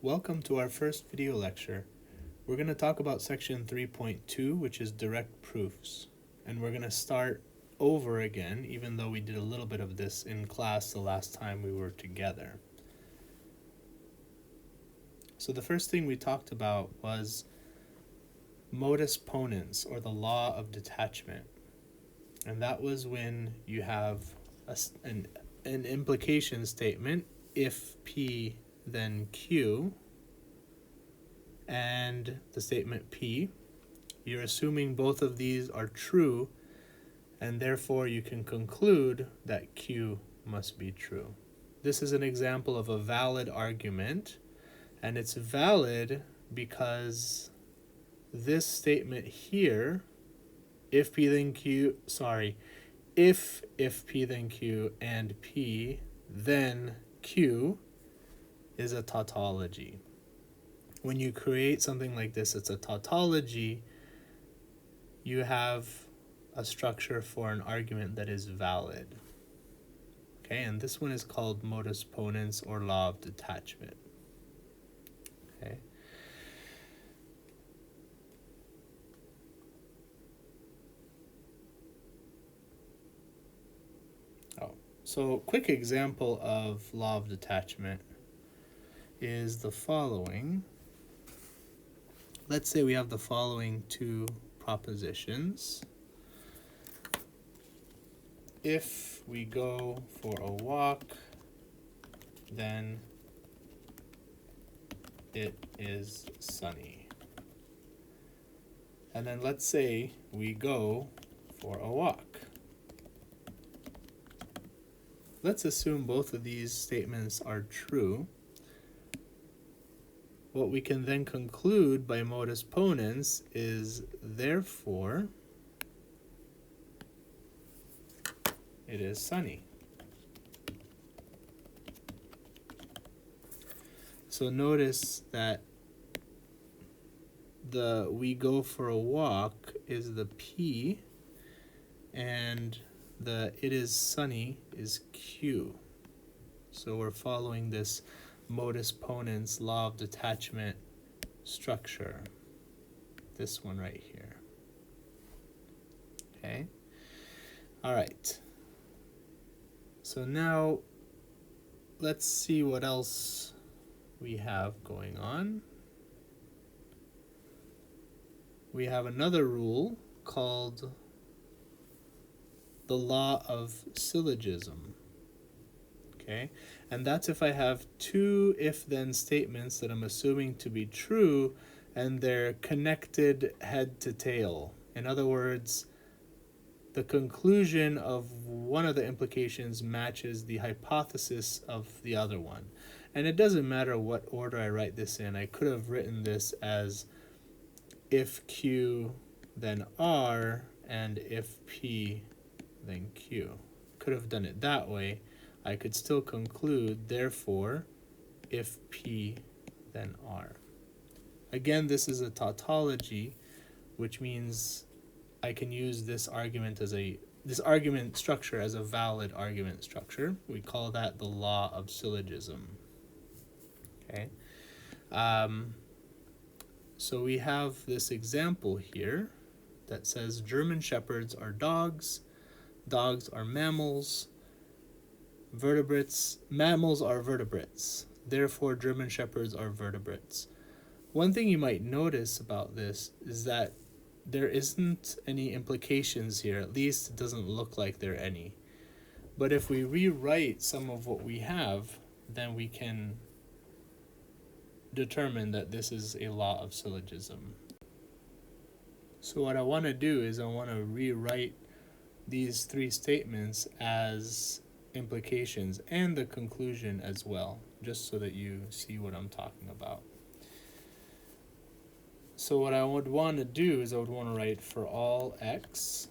Welcome to our first video lecture. We're going to talk about section 3.2, which is direct proofs. And we're going to start over again, even though we did a little bit of this in class the last time we were together. So the first thing we talked about was modus ponens, or the law of detachment. And that was when you have an implication statement, if P then Q, and the statement P. You're assuming both of these are true, and therefore you can conclude that Q must be true. This is an example of a valid argument, and it's valid because this statement here, if P then Q and P then Q, is a tautology. When you create something like this, it's a tautology. You have a structure for an argument that is valid. Okay, and this one is called modus ponens, or law of detachment. Okay. So quick example of law of detachment is the following. Let's say we have the following two propositions. If we go for a walk, then it is sunny. And then let's say we go for a walk. Let's assume both of these statements are true. What we can then conclude by modus ponens is, therefore, it is sunny. So notice that the we go for a walk is the P, and the it is sunny is Q. So we're following this modus ponens, law of detachment structure. This one right here. Okay? All right. So now let's see what else we have going on. We have another rule called the law of syllogism. Okay, and that's if I have two if-then statements that I'm assuming to be true, and they're connected head to tail. In other words, the conclusion of one of the implications matches the hypothesis of the other one. And it doesn't matter what order I write this in. I could have written this as if Q then R, and if P then Q. Could have done it that way. I could still conclude, therefore, if P then R. Again, this is a tautology, which means I can use this argument structure as a valid argument structure. We call that the law of syllogism. Okay. So we have this example here that says German shepherds are dogs, dogs are mammals, mammals are vertebrates. Therefore, German shepherds are vertebrates. One thing you might notice about this is that there isn't any implications here. At least it doesn't look like there are any. But if we rewrite some of what we have, then we can determine that this is a law of syllogism. So what I want to do is I want to rewrite these three statements as implications and the conclusion as well, just so that you see what I'm talking about. So what I would want to do is I would want to write for all x,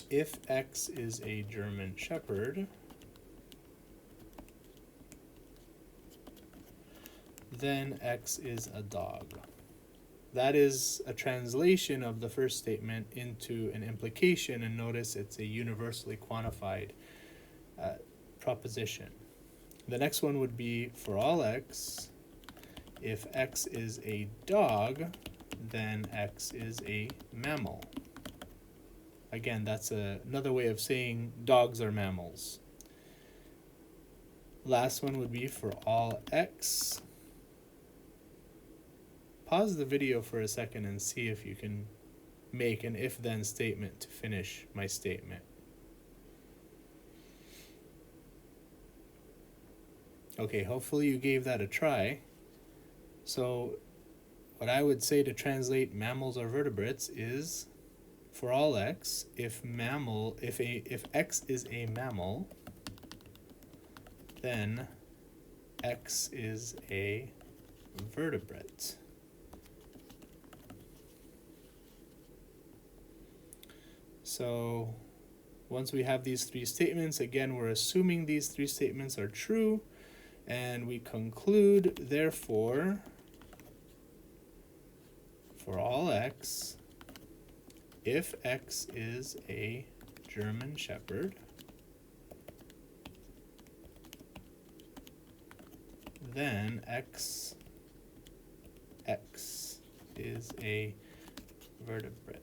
if x is a German shepherd, then x is a dog. That is a translation of the first statement into an implication, and notice it's a universally quantified proposition. The next one would be for all x, if x is a dog, then x is a mammal. Again, that's another way of saying dogs are mammals. Last one would be for all x. Pause the video for a second and see if you can make an if-then statement to finish my statement. Okay, hopefully you gave that a try. So what I would say to translate mammals or vertebrates is, for all x, if x is a mammal, then x is a vertebrate. So once we have these three statements, again, we're assuming these three statements are true, and we conclude, therefore, for all x, if x is a German Shepherd, then x is a vertebrate.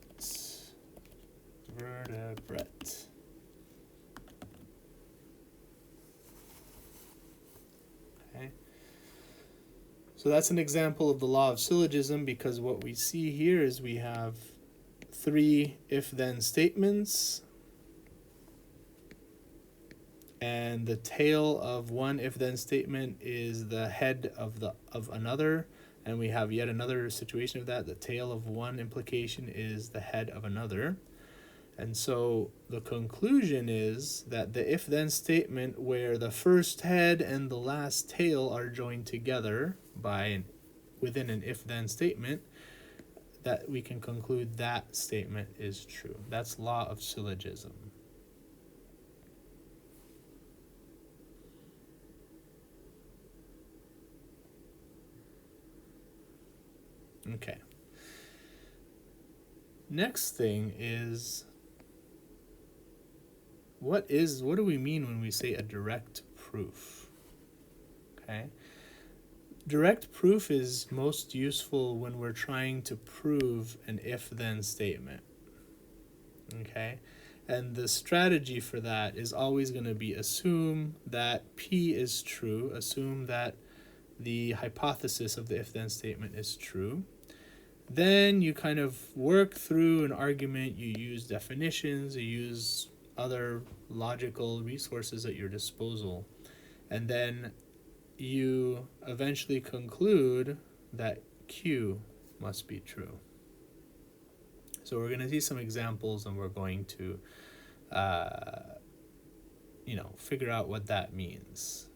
Okay. So that's an example of the law of syllogism, because what we see here is we have three if-then statements, and the tail of one if-then statement is the head of another, and we have yet another situation of that. The tail of one implication is the head of another. And so the conclusion is that the if-then statement where the first head and the last tail are joined together within an if-then statement, that we can conclude that statement is true. That's law of syllogism. Okay. Next thing is, what do we mean when we say a direct proof? Okay. Direct proof is most useful when we're trying to prove an if-then statement. Okay. And the strategy for that is always going to be assume that P is true, assume that the hypothesis of the if-then statement is true. Then you kind of work through an argument, you use definitions, you use other logical resources at your disposal, and then you eventually conclude that Q must be true. So we're going to see some examples, and we're going to figure out what that means.